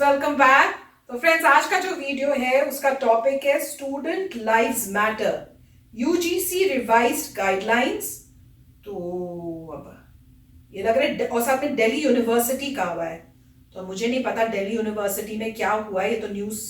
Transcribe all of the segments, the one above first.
Welcome back. तो friends, आज का जो वीडियो है उसका टॉपिक है student lives matter, UGC revised guidelines. तो अब ये लग रहा है, और साथ में दिल्ली यूनिवर्सिटी का हुआ है, तो मुझे नहीं पता दिल्ली यूनिवर्सिटी में क्या हुआ है, ये तो न्यूज़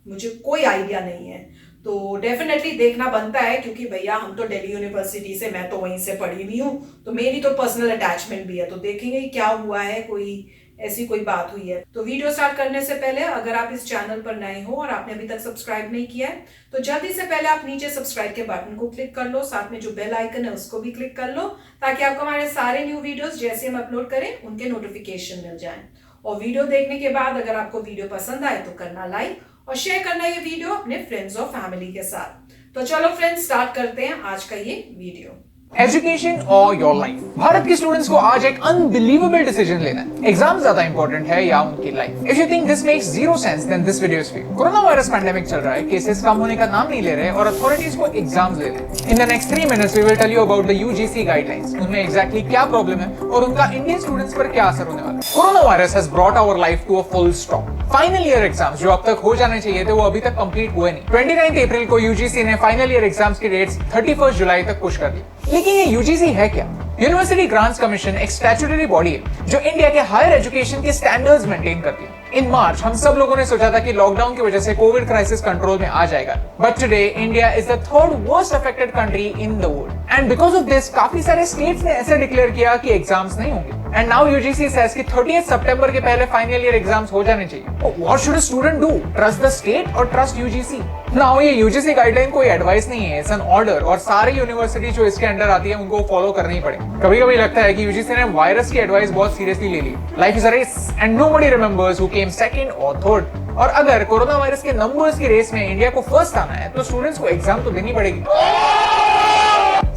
मुझे कोई आइडिया नहीं है। तो डेफिनेटली देखना बनता है, क्योंकि भैया हम तो दिल्ली यूनिवर्सिटी से, मैं तो वहीं से पढ़ी हुई हूँ, तो मेरी तो पर्सनल अटैचमेंट भी है। तो देखेंगे क्या हुआ है, कोई ऐसी कोई बात हुई है। तो वीडियो स्टार्ट करने से पहले अगर आप इस चैनल पर नए हो और आपने अभी तक सब्सक्राइब नहीं किया है, तो जल्दी से पहले आप नीचे सब्सक्राइब के बटन को क्लिक कर लो, साथ में जो बेल आइकन है उसको भी क्लिक कर लो, ताकि आपको हमारे सारे न्यू वीडियोस जैसे हम अपलोड करें उनके नोटिफिकेशन मिल जाएं। और वीडियो देखने के बाद अगर आपको वीडियो पसंद आए तो करना लाइक और शेयर करना ये वीडियो अपने फ्रेंड्स और फैमिली के साथ। तो चलो फ्रेंड्स, स्टार्ट करते हैं आज का ये वीडियो। एजुकेशन और योर लाइफ। भारत के स्टूडेंट्स को आज एक अनबिलीवेबल डिसीजन लेना है, एग्जाम ज्यादा इंपॉर्टेंट है या उनकी life. If you think this makes zero sense, then this video is for you. Corona virus pandemic चल रहा है, केसेस कम होने का नाम नहीं ले रहे और अथॉरिटीज को एग्जाम्स ले रहे हैं। In the next 3 minutes we will tell you about the UGC guidelines, उनमें एग्जैक्टली क्या प्रॉब्लम है और उनका इंडियन स्टूडेंट्स पर क्या असर होने वाला है। Corona virus has brought our life to a full stop. Final year exams जो अब तक हो जाने चाहिए थे वो अभी तक कंप्लीट हुए नहीं। 29 अप्रैल को यूजीसी ने फाइनल ईयर एग्जाम्स की डेट्स 31 जुलाई तक पुश कर दी। लेकिन ये यूजीसी है क्या? यूनिवर्सिटी ग्रांट्स कमीशन एक स्टैट्यूटरी बॉडी है जो इंडिया के हायर एजुकेशन के स्टैंडर्ड्स मेंटेन करती है। इन मार्च हम सब लोगों ने सोचा था कि लॉकडाउन की वजह से कोविड क्राइसिस कंट्रोल में आ जाएगा, but today India is the third worst affected country in the world and because of this काफी सारे स्टेट्स ने ऐसे डिक्लेयर किया कि एग्जाम्स नहीं होंगे। एंड नाउ यूजीसी सेज कि 30 सितंबर के पहले फाइनल ईयर एग्जाम्स हो जाने चाहिए। What should a student do? Trust the state और ट्रस्ट यूजीसी? नाउ ये यूजीसी गाइडलाइन कोई एडवाइस नहीं है, इट्स एन ऑर्डर और सारे यूनिवर्सिटी जो इसके अंडर आती है उनको फॉलो करनी ही पड़ेगी। कभी-कभी लगता है कि यूजीसी ने वायरस की एडवाइस बहुत सीरियसली ले ली। Life is a race and nobody remembers who came second और थर्ड। और अगर कोरोना वायरस के नंबर्स की रेस में इंडिया को फर्स्ट आना है तो स्टूडेंट्स को एग्जाम तो देनी पड़ेगी।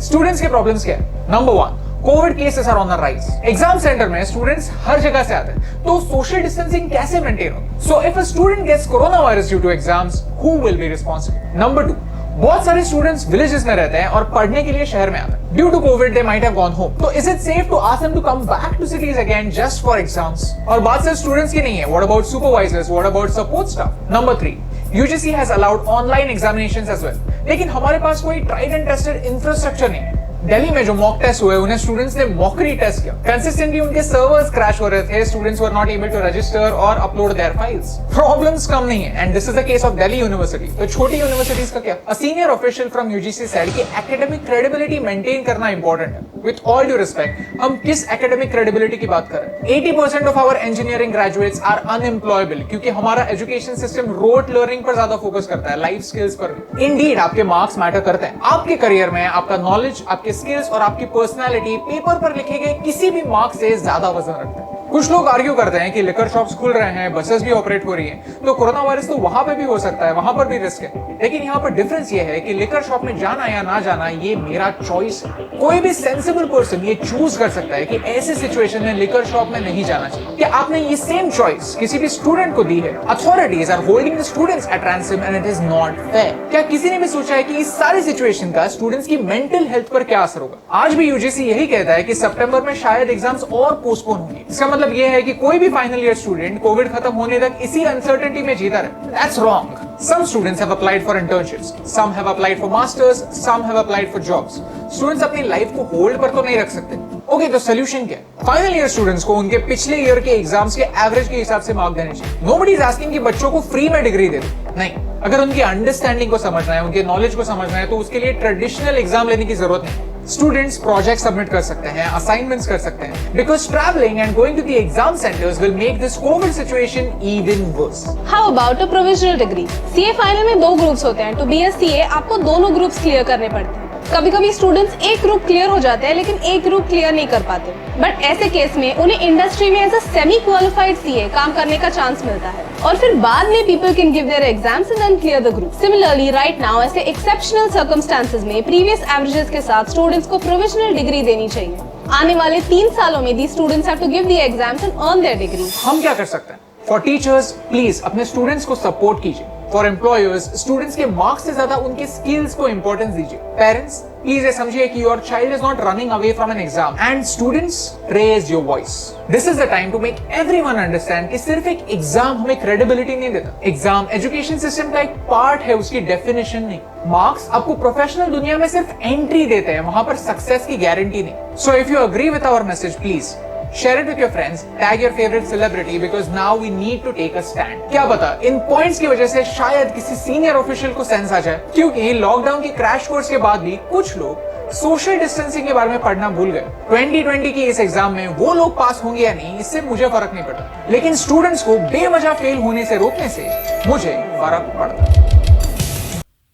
स्टूडेंट्स के प्रॉब्लम्स क्या है? Number 1, covid cases are on the rise. Exam centre में स्टूडेंट्स हर जगह से आते हैं, तो सोशल डिस्टेंसिंग कैसे मेंटेन हो? So if a student gets corona virus due to exams, who will be responsible? Number 2, बहुत सारे स्टूडेंट्स विलेजेस में रहते हैं और पढ़ने के लिए शहर में आते हैं। Due to covid they might have gone home, तो is it safe to ask them to come back to cities again just for exams? और बात सिर्फ स्टूडेंट्स की नहीं है, what about supervisors, what about support staff? Number 3, UGC has allowed online examinations as well, लेकिन हमारे पास कोई tried and tested infrastructure नहीं है। दिल्ली में जो मॉक टेस्ट हुए उन्हें स्टूडेंट्स ने मॉकरी टेस्ट किया, कंसिस्टेंटली उनके सर्वर्स क्रैश हो रहे थे, students were not able to register और अपलोड देयर फाइल्स। प्रॉब्लम्स कम नहीं है and this is the case of Delhi university. तो छोटी यूनिवर्सिटीज का क्या? A senior official from UGC said कि एकेडमिक क्रेडिबिलिटी मेंटेन करना इंपॉर्टेंट है। विद ऑल ड्यू रिस्पेक्ट, हम किस एकेडमिक क्रेडिबिलिटी की बात कर रहे हैं? 80% of our engineering graduates are unemployable, क्योंकि हमारा एजुकेशन सिस्टम रोट लर्निंग पर ज्यादा फोकस करता है, लाइफ स्किल्स पर। इंडीड आपके मार्क्स मैटर करते हैं। आपके करियर में आपका नॉलेज, आपके स्किल्स और आपकी पर्सनालिटी पेपर पर लिखे गए किसी भी मार्क्स से ज्यादा वजन रखते हैं। कुछ लोग आर्ग्यू करते हैं कि लिकर शॉप्स खुल रहे हैं, बसेस भी ऑपरेट हो रही हैं, तो कोरोना वायरस तो वहां पे भी हो सकता है, वहां पर भी रिस्क है। लेकिन यहाँ पर डिफरेंस ये है कि लिकर शॉप में जाना या ना जाना ये मेरा चॉइस है। कोई भी सेंसिबल पर्सन ये चूज कर सकता है कि ऐसे सिचुएशन में लिकर शॉप में नहीं जाना चाहिए। क्या आपने ये सेम चॉइस किसी भी स्टूडेंट को दी है? Authorities are holding the students at ransom and it is not fair. क्या किसी ने भी सोचा है कि इस सारी सिचुएशन का स्टूडेंट्स की मेंटल हेल्थ पर क्या असर होगा? आज भी यूजीसी यही कहता है कि सितंबर में शायद एग्जाम्स और पोस्टपोन होंगे। इसका मतलब ये है कि कोई भी फाइनल ईयर स्टूडेंट कोविड खत्म होने तक इसी अनसर्टेनिटी में जीता रहे। That's wrong. Some students have applied for internships, some have applied for masters, some have applied for jobs. Students अपनी लाइफ को होल्ड पर तो नहीं रख सकते। ओके, तो सोल्यूशन क्या है? फाइनल ईयर स्टूडेंट्स को उनके पिछले ईयर के एग्जाम्स के एवरेज के हिसाब से मार्क देने चाहिए। Nobody is asking कि बच्चों को फ्री में डिग्री दे दो, नहीं। अगर उनकी अंडरस्टैंडिंग को समझना है, उनके नॉलेज को समझना है, तो उसके लिए ट्रेडिशनल एग्जाम लेने की जरूरत नहीं। स्टूडेंट्स प्रोजेक्ट सबमिट कर सकते हैं, असाइनमेंट्स कर सकते हैं, because travelling and going to the exam centres will make this covid situation even worse. How about a provisional degree? CA final में 2 ग्रुप्स होते हैं, टू बी अ सीए आपको दोनों ग्रुप्स क्लियर करने पड़ते हैं। कभी-कभी स्टूडेंट्स एक ग्रुप क्लियर हो जाते हैं लेकिन एक ग्रुप क्लियर नहीं कर पाते, बट ऐसे केस में उन्हें इंडस्ट्री में as a semi qualified CA काम करने का चांस मिलता है और फिर बाद में people can give their exams and then clear the group. Similarly right now ऐसे एक्सेप्शनल सर्कमस्टेंसेस में प्रीवियस एवरेजेस के साथ स्टूडेंट्स को प्रोविजनल डिग्री देनी चाहिए। आने वाले 3 सालों में the students have to give the exams and earn their degree. हम क्या कर सकते हैं? फॉर टीचर्स, प्लीज अपने स्टूडेंट्स को सपोर्ट कीजिए। फॉर एम्प्लॉयर्स स्टूडेंट्स के मार्क्स से ज्यादा उनके स्किल्स को इंपॉर्टेंस दीजिए. पेरेंट्स प्लीज ये समझिए कि your child is not running away from an exam and students raise your voice. This is the time to make everyone understand कि सिर्फ एक एग्जाम हमें क्रेडिबिलिटी नहीं देता. एग्जाम एजुकेशन सिस्टम का एक पार्ट है, उसकी डेफिनेशन नहीं. मार्क्स आपको प्रोफेशनल दुनिया में सिर्फ एंट्री देते हैं, वहां पर सक्सेस की गारंटी नहीं. So if you agree with our message, please share it with your friends, tag your favorite celebrity because now we need to take a stand. क्या पता इन पॉइंट्स की वजह से शायद किसी सीनियर ऑफिशियल को सेंस आ जाए, क्योंकि लॉकडाउन की क्रैश कोर्स के बाद भी कुछ लोग सोशल डिस्टेंसिंग के बारे में पढ़ना भूल गए. 2020 की इस एग्जाम में वो लोग पास होंगे या नहीं, इससे मुझे फर्क नहीं पड़ता, लेकिन स्टूडेंट्स को बेवजह फेल होने से रोकने से मुझे फर्क पड़ता.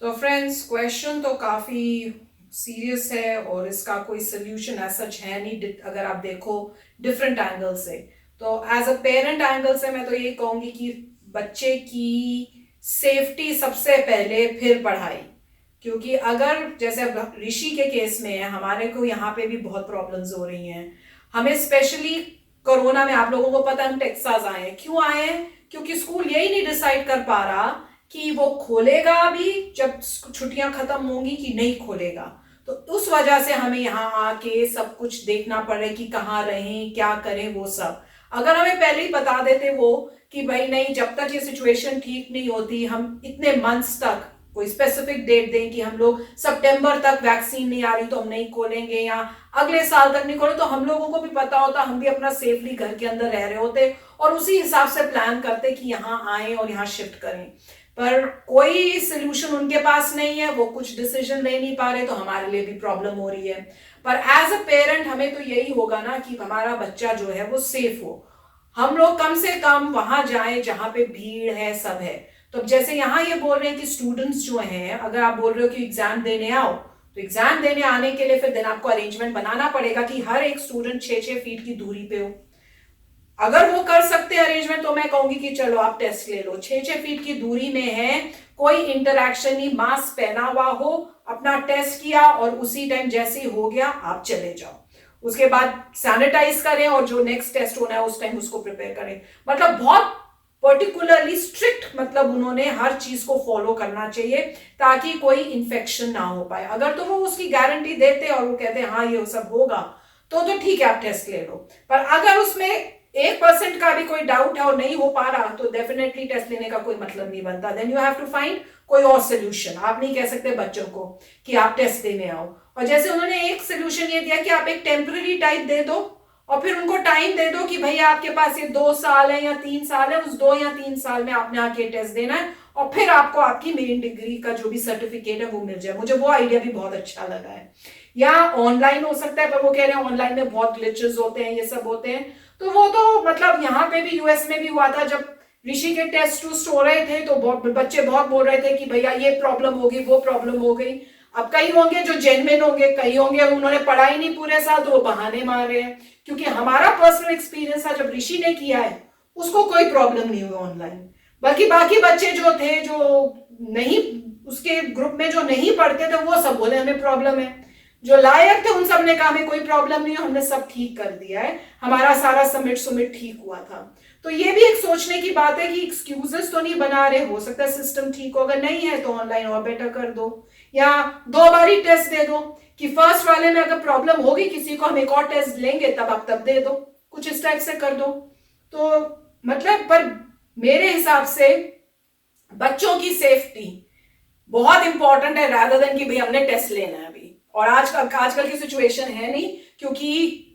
तो फ्रेंड्स, क्वेश्चन तो काफी सीरियस है और इसका कोई सोल्यूशन ऐसा है नहीं. अगर आप देखो डिफरेंट एंगल से, तो एज अ पेरेंट एंगल से मैं तो ये कहूंगी कि बच्चे की सेफ्टी सबसे पहले, फिर पढ़ाई. क्योंकि अगर जैसे ऋषि के केस में है, हमारे को यहाँ पे भी बहुत प्रॉब्लम्स हो रही हैं. हमें स्पेशली कोरोना में, आप लोगों को पता है हम टेक्सास आए हैं. क्यों आए हैं? क्योंकि स्कूल यही नहीं डिसाइड कर पा रहा कि वो खोलेगा अभी जब छुट्टियां खत्म होंगी कि नहीं खोलेगा. तो उस वजह से हमें यहाँ आके सब कुछ देखना पड़े कि कहाँ रहें, क्या करें, वो सब. अगर हमें पहले ही बता देते वो कि भाई नहीं, जब तक ये सिचुएशन ठीक नहीं होती, हम इतने मंथ्स तक कोई स्पेसिफिक डेट दें कि हम लोग सितंबर तक वैक्सीन नहीं आ रही तो हम नहीं खोलेंगे, या अगले साल तक नहीं खोले, तो हम लोगों को भी पता होता, हम भी अपना सेफली घर के अंदर रह रहे होते और उसी हिसाब से प्लान करते कि यहाँ आए और यहाँ शिफ्ट करें. पर कोई सोल्यूशन उनके पास नहीं है, वो कुछ डिसीजन ले नहीं पा रहे, तो हमारे लिए भी प्रॉब्लम हो रही है. पर एज अ पेरेंट हमें तो यही होगा ना कि हमारा बच्चा जो है वो सेफ हो. हम लोग कम से कम वहां जाएं जहां पे भीड़ है, सब है. तो जैसे यहाँ ये बोल रहे हैं कि स्टूडेंट्स जो हैं, अगर आप बोल रहे हो कि एग्जाम देने आओ, तो एग्जाम देने आने के लिए फिर दिन आपको अरेंजमेंट बनाना पड़ेगा कि हर एक स्टूडेंट 6-6 फीट की दूरी पे हो. अगर वो कर सकते हैं अरेंजमेंट, तो मैं कहूंगी कि चलो आप टेस्ट ले लो. 6-6 फीट की दूरी में है, कोई इंटरैक्शन नहीं, मास्क पहना हुआ हो, अपना टेस्ट किया और उसी टाइम जैसे ही हो गया आप चले जाओ. उसके बाद सैनिटाइज करें और जो नेक्स्ट टेस्ट होना है उस टाइम उसको प्रिपेयर करें. मतलब बहुत पर्टिकुलरली स्ट्रिक्ट, मतलब उन्होंने हर चीज को फॉलो करना चाहिए ताकि कोई इंफेक्शन ना हो पाए. अगर तो वो उसकी गारंटी देते और वो कहते हैं हाँ ये सब होगा, तो ठीक है आप टेस्ट ले लो. पर अगर उसमें 1% का भी कोई डाउट है और नहीं हो पा रहा, तो डेफिनेटली टेस्ट लेने का कोई मतलब नहीं बनता. Then you have to find कोई और सोल्यूशन. आप नहीं कह सकते बच्चों को कि आप टेस्ट देने आओ. और जैसे उन्होंने एक सोल्यूशन ये दिया कि आप एक टेम्पररी टाइप दे दो और फिर उनको टाइम दे दो कि भैया आपके पास ये 2 साल है या 3 साल है, उस 2 या 3 साल में आपने आके टेस्ट देना है और फिर आपको आपकी मेन डिग्री का जो भी सर्टिफिकेट है वो मिल जाए. मुझे वो आइडिया भी बहुत अच्छा लगा है. या ऑनलाइन हो सकता है, पर वो कह रहे हैं ऑनलाइन में बहुत ग्लिचेस होते हैं, ये सब होते हैं. तो वो तो मतलब यहाँ पे भी यूएस में भी हुआ था, जब ऋषि के टेस्ट हो रहे थे तो बच्चे बहुत बोल रहे थे कि भैया ये प्रॉब्लम हो गई, वो प्रॉब्लम हो गई. अब कई होंगे जो जेन्युइन होंगे, कई होंगे उन्होंने पढ़ा ही नहीं पूरे साल, तो वो बहाने मार रहे हैं. क्योंकि हमारा पर्सनल एक्सपीरियंस था, जब ऋषि ने किया है उसको कोई प्रॉब्लम नहीं हुई ऑनलाइन. बल्कि बाकी बच्चे जो थे, जो नहीं उसके ग्रुप में जो नहीं पढ़ते थे, वो सब बोले हमें प्रॉब्लम है. जो लायक थे उन सब ने कहा हमें कोई प्रॉब्लम नहीं है, हमने सब ठीक कर दिया है, हमारा सारा सबमिट ठीक हुआ था. तो ये भी एक सोचने की बात है कि एक्सक्यूजेस तो नहीं बना रहे, हो सकता है सिस्टम ठीक हो, अगर नहीं है तो ऑनलाइन और बेटर कर दो, या 2 बारी टेस्ट दे दो कि फर्स्ट वाले में अगर प्रॉब्लम होगी किसी को, हम एक और टेस्ट लेंगे, तब आप तब दे दो, कुछ इस टाइप से कर दो. तो मतलब पर मेरे हिसाब से बच्चों की सेफ्टी बहुत इंपॉर्टेंट है, रादर देन कि भाई हमने टेस्ट लेना है अभी. और आजकल की सिचुएशन है नहीं, क्योंकि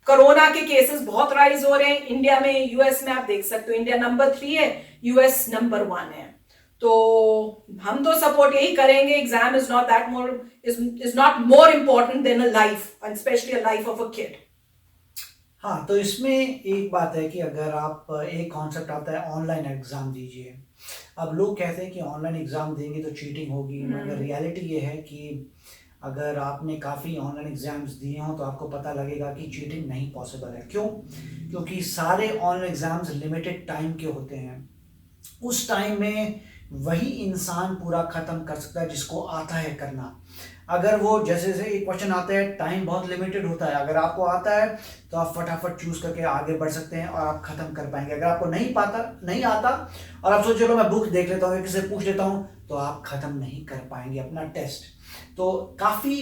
कोरोना के केसेस बहुत राइज हो रहे हैं इंडिया में. यूएस में आप देख सकते हो, इंडिया नंबर 3 है, यूएस नंबर 1 है. तो हम तो सपोर्ट यही करेंगे, exam is not more important then a life, and specially a life of a kid. हाँ, तो इसमें एक बात है कि अगर आप, एक कॉन्सेप्ट आता है ऑनलाइन एग्जाम दीजिए. अब लोग कहते हैं कि ऑनलाइन एग्जाम देंगे तो चीटिंग होगी, मगर रियलिटी ये है कि अगर आपने काफ़ी ऑनलाइन एग्जाम्स दिए हों तो आपको पता लगेगा कि चीटिंग नहीं पॉसिबल है. क्यों? क्योंकि सारे ऑनलाइन एग्जाम्स लिमिटेड टाइम के होते हैं. उस टाइम में वही इंसान पूरा ख़त्म कर सकता है जिसको आता है करना. अगर वो जैसे जैसे एक क्वेश्चन आता है, टाइम बहुत लिमिटेड होता है, अगर आपको आता है तो आप फटाफट चूज करके आगे बढ़ सकते हैं और आप खत्म कर पाएंगे। अगर आपको नहीं आता और आप सोचो चलो मैं बुक देख लेता हूँ, किसी से पूछ लेता हूँ, तो आप खत्म नहीं कर पाएंगे अपना टेस्ट। तो काफी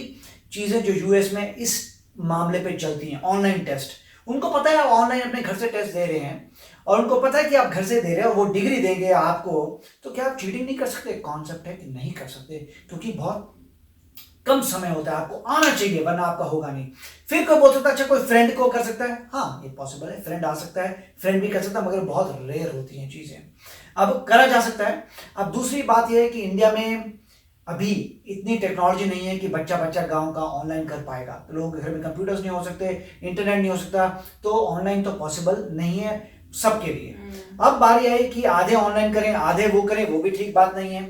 चीजें जो यूएस में इस मामले पे चलती हैं, ऑनलाइन टेस्ट, उनको पता है आप ऑनलाइन अपने घर से टेस्ट दे रहे हैं और उनको पता है कि आप घर से दे रहे हो, वो डिग्री देंगे आपको, तो क्या आप चीटिंग नहीं कर सकते? कॉन्सेप्ट है कि नहीं कर सकते, क्योंकि बहुत कम समय होता है, आपको आना चाहिए वरना आपका होगा नहीं। फिर कोई बोल सकता है अच्छा कोई फ्रेंड को कर सकता है, हाँ ये पॉसिबल है, फ्रेंड आ सकता है, फ्रेंड भी कर सकता है, मगर बहुत रेयर होती हैं चीजें, अब करा जा सकता है। अब दूसरी बात यह है कि इंडिया में अभी इतनी टेक्नोलॉजी नहीं है कि बच्चा गांव का ऑनलाइन कर पाएगा। तो लोगों के घर में कंप्यूटर्स नहीं हो सकते, इंटरनेट नहीं हो सकता, तो ऑनलाइन तो पॉसिबल नहीं है सबके लिए। अब बारी आई कि आधे ऑनलाइन करें आधे वो करें, वो भी ठीक बात नहीं है।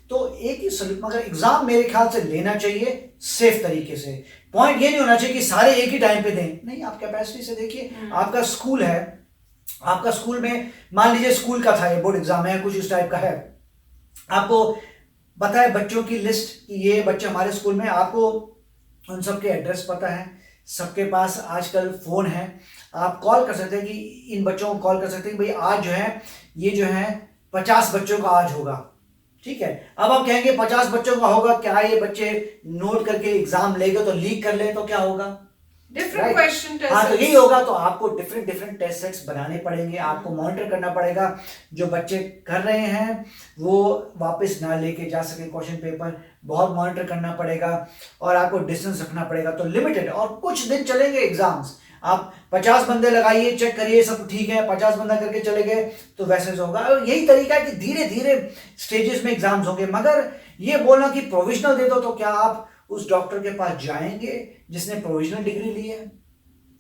तो एक ही सलूट, मगर एग्जाम मेरे ख्याल से लेना चाहिए सेफ तरीके से। पॉइंट ये नहीं होना चाहिए कि सारे एक ही टाइम पे दें, नहीं, आप कैपेसिटी से देखिए। आपका स्कूल है, आपका स्कूल में मान लीजिए स्कूल का था, ये बोर्ड एग्जाम है, कुछ इस टाइप का है, आपको पता है बच्चों की लिस्ट कि ये बच्चे हमारे स्कूल में, आपको उन सबके एड्रेस पता है, सबके पास आजकल फोन है, आप कॉल कर सकते हैं कि इन बच्चों को कॉल कर सकते हैं कि भाई आज जो है ये जो है 50 बच्चों का आज होगा, ठीक है। अब आप कहेंगे 50 बच्चों का होगा, क्या ये बच्चे नोट करके एग्जाम लेंगे तो लीक कर ले तो क्या होगा? Different question test. हाँ, तो यही होगा। तो आपको डिफरेंट टेस्ट सेट्स बनाने पड़ेंगे, आपको मॉनिटर करना पड़ेगा, जो बच्चे कर रहे हैं वो वापस ना लेके जा सके क्वेश्चन पेपर, बहुत मॉनिटर करना पड़ेगा और आपको डिस्टेंस रखना पड़ेगा। तो लिमिटेड और कुछ दिन चलेंगे एग्जाम्स, आप 50 बंदे लगाइए, चेक करिए सब ठीक है, 50 बंदा करके चले गए तो वैसे से होगा। और यही तरीका है कि धीरे धीरे स्टेजेस में एग्जाम्स होंगे। मगर ये बोलना कि प्रोविजनल दे दो, तो क्या आप उस डॉक्टर के पास जाएंगे जिसने प्रोविजनल डिग्री ली है?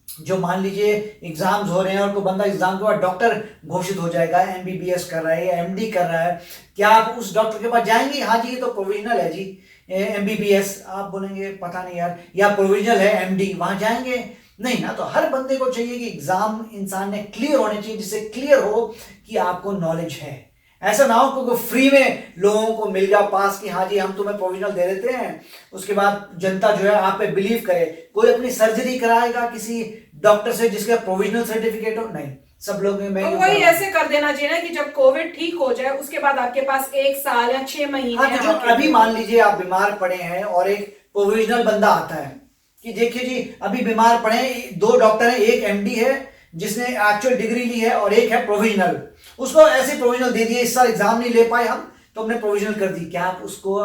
जो मान लीजिए एग्जाम्स हो रहे हैं और कोई बंदा एग्जाम के बाद डॉक्टर घोषित हो जाएगा, एमबीबीएस कर रहा है या एमडी कर रहा है, क्या आप उस डॉक्टर के पास जाएंगे? हाँ जी ये तो प्रोविजनल है जी एमबीबीएस, आप बोलेंगे पता नहीं यार, या प्रोविजनल है एमडी, वहां जाएंगे? नहीं ना। तो हर बंदे को चाहिए कि एग्जाम इंसान ने क्लियर होने चाहिए, जिससे क्लियर हो कि आपको नॉलेज है। ऐसा ना हो कि फ्री में लोगों को मिल गया पास कि हाँ जी हम तुम्हें प्रोविजनल दे देते हैं, उसके बाद जनता जो है आप पे बिलीव करे। कोई अपनी सर्जरी कराएगा किसी डॉक्टर से जिसका प्रोविजनल सर्टिफिकेट हो? नहीं, सब लोग में तो वही ऐसे कर देना चाहिए ना कि जब कोविड ठीक हो जाए उसके बाद आपके पास 1 साल या 6 महीने। हाँ, तो जो अभी मान लीजिए आप बीमार पड़े हैं और एक प्रोविजनल बंदा आता है कि देखिए जी अभी बीमार पड़े हैं, 2 डॉक्टर हैं, एक एमडी है जिसने एक्चुअल डिग्री ली है और एक है प्रोविजनल, उसको ऐसे प्रोविजनल दे दिए, इस साल एग्जाम नहीं ले पाए हम तो हमने प्रोविजनल कर दी, क्या आप उसको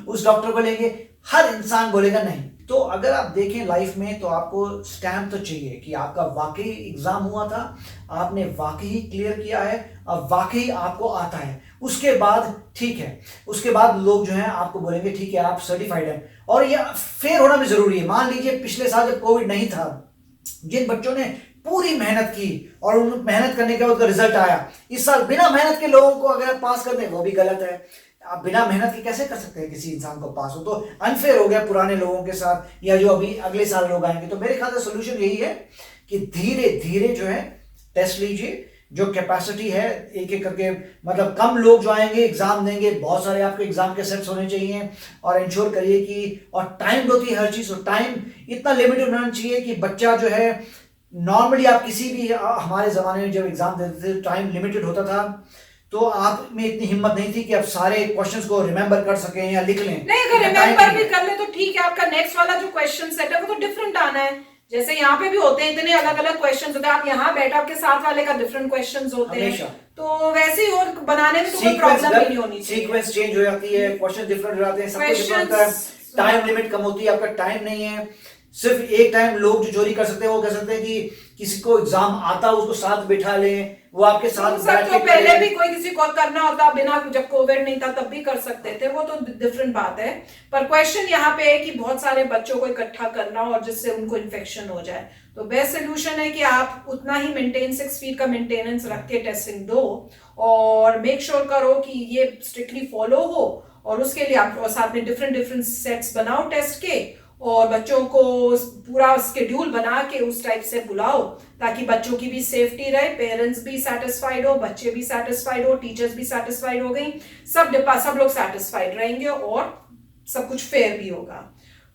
उस डॉक्टर को लेंगे? हर इंसान बोलेगा नहीं। तो अगर आप देखें लाइफ में तो आपको स्टैम्प तो चाहिए कि आपका वाकई एग्जाम हुआ था, आपने वाकई क्लियर किया है, अब वाकई आपको आता है, उसके बाद ठीक है, उसके बाद लोग जो हैं आपको बोलेंगे ठीक है आप सर्टिफाइड हैं। और ये फेयर होना भी जरूरी है। मान लीजिए पिछले साल जब कोविड नहीं था, जिन बच्चों ने पूरी मेहनत की और उन मेहनत करने के बाद रिजल्ट आया, इस साल बिना मेहनत के लोगों को अगर पास कर दें वो भी गलत है। आप बिना मेहनत के कैसे कर सकते हैं किसी इंसान को पास? हो तो अनफेयर हो गया पुराने लोगों के साथ, या जो अभी अगले साल लोग आएंगे। तो मेरे ख्याल से सोल्यूशन यही है कि धीरे धीरे जो है टेस्ट लीजिए, जो कैपेसिटी है एक एक करके, मतलब कम लोग जो आएंगे एग्जाम देंगे, बहुत सारे आपके एग्जाम के सेट्स होने चाहिए और इंश्योर करिए कि, और टाइम होती है हर चीज, और टाइम इतना लिमिटेड होना चाहिए कि बच्चा जो है नॉर्मली आप किसी भी, हमारे जमाने में जब एग्जाम देते थे टाइम लिमिटेड होता था, तो आप में इतनी हिम्मत नहीं थी कि आप सारे क्वेश्चंस को रिमेंबर कर सकें या लिख लें। नहीं, अगर रिमेंबर भी कर ले तो ठीक है, आपका नेक्स्ट वाला जो क्वेश्चन सेट है वो तो डिफरेंट आना है। जैसे यहाँ पे भी होते हैं, इतने अलग अलग क्वेश्चंस होते हैं, आप यहाँ बैठे आपके साथ वाले का डिफरेंट क्वेश्चंस होते हैं, तो वैसे ही और बनाने में तो कोई प्रॉब्लम ही नहीं होनी चाहिए। सीक्वेंस चेंज हो जाती है, क्वेश्चन डिफरेंट हो जाते हैं, सब कुछ डिफरेंट होता है, टाइम लिमिट कम होती है, आपका टाइम नहीं है। सिर्फ एक टाइम लोग जो चोरी कर सकते हैं वो कह सकते हैं कि किसी को एग्जाम आता उसको साथ बैठा लें, वो आपके साथ बैठ के, तो पहले भी कोई किसी को करना होता बिना, जब कोविड नहीं था तब भी कर सकते थे, वो तो डिफरेंट बात है। पर क्वेश्चन यहाँ पे है कि बहुत सारे बच्चों को इकट्ठा करना और जिससे उनको इन्फेक्शन हो जाए, तो बेस्ट सोल्यूशन है कि आप उतना ही मेंटेन 6 फीट का मेंटेनेंस रख के टेस्टिंग दो और मेक श्योर करो कि ये स्ट्रिक्टली फॉलो हो, और उसके लिए आप साथ में डिफरेंट सेट्स बनाओ टेस्ट के, और बच्चों को पूरा शेड्यूल बना के उस टाइप से बुलाओ ताकि बच्चों की भी सेफ्टी रहे, पेरेंट्स भी सेटिस्फाइड हो, बच्चे भी सेटिस्फाइड हो, टीचर्स भी सेटिस्फाइड हो गई, सब लोग सेटिस्फाइड रहेंगे और सब कुछ फेयर भी होगा।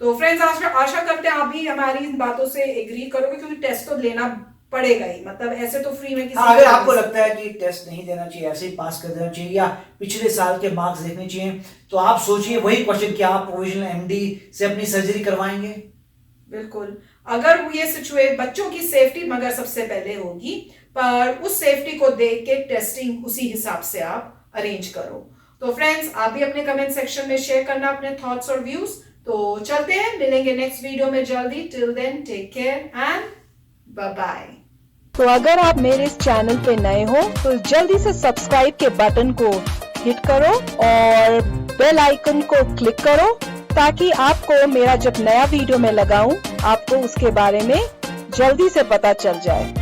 तो फ्रेंड्स आशा करते हैं आप भी हमारी इन बातों से एग्री करोगे, क्योंकि टेस्ट तो लेना पड़ेगा ही, मतलब ऐसे तो फ्री में किसी अगर आपको लगता है कि टेस्ट नहीं देना चाहिए, ऐसे ही पास कर देना चाहिए, या पिछले साल के मार्क्स देखने चाहिए, तो आप सोचिए वही क्वेश्चन कि आप प्रोविजनल एमडी से अपनी सर्जरी करवाएंगे। बिल्कुल, अगर ये सिचुएशन बच्चों की सेफ्टी मगर सबसे पहले होगी, पर उस सेफ्टी को देख के टेस्टिंग उसी हिसाब से आप अरेंज करो। तो फ्रेंड्स आप भी अपने कमेंट सेक्शन में शेयर करना अपने थॉट्स और व्यूज। तो चलते हैं, मिलेंगे नेक्स्ट वीडियो में जल्दी। Till then take care and bye bye. तो अगर आप मेरे इस चैनल पे नए हो तो जल्दी से सब्सक्राइब के बटन को हिट करो और बेल आइकन को क्लिक करो, ताकि आपको मेरा जब नया वीडियो मैं लगाऊं आपको उसके बारे में जल्दी से पता चल जाए।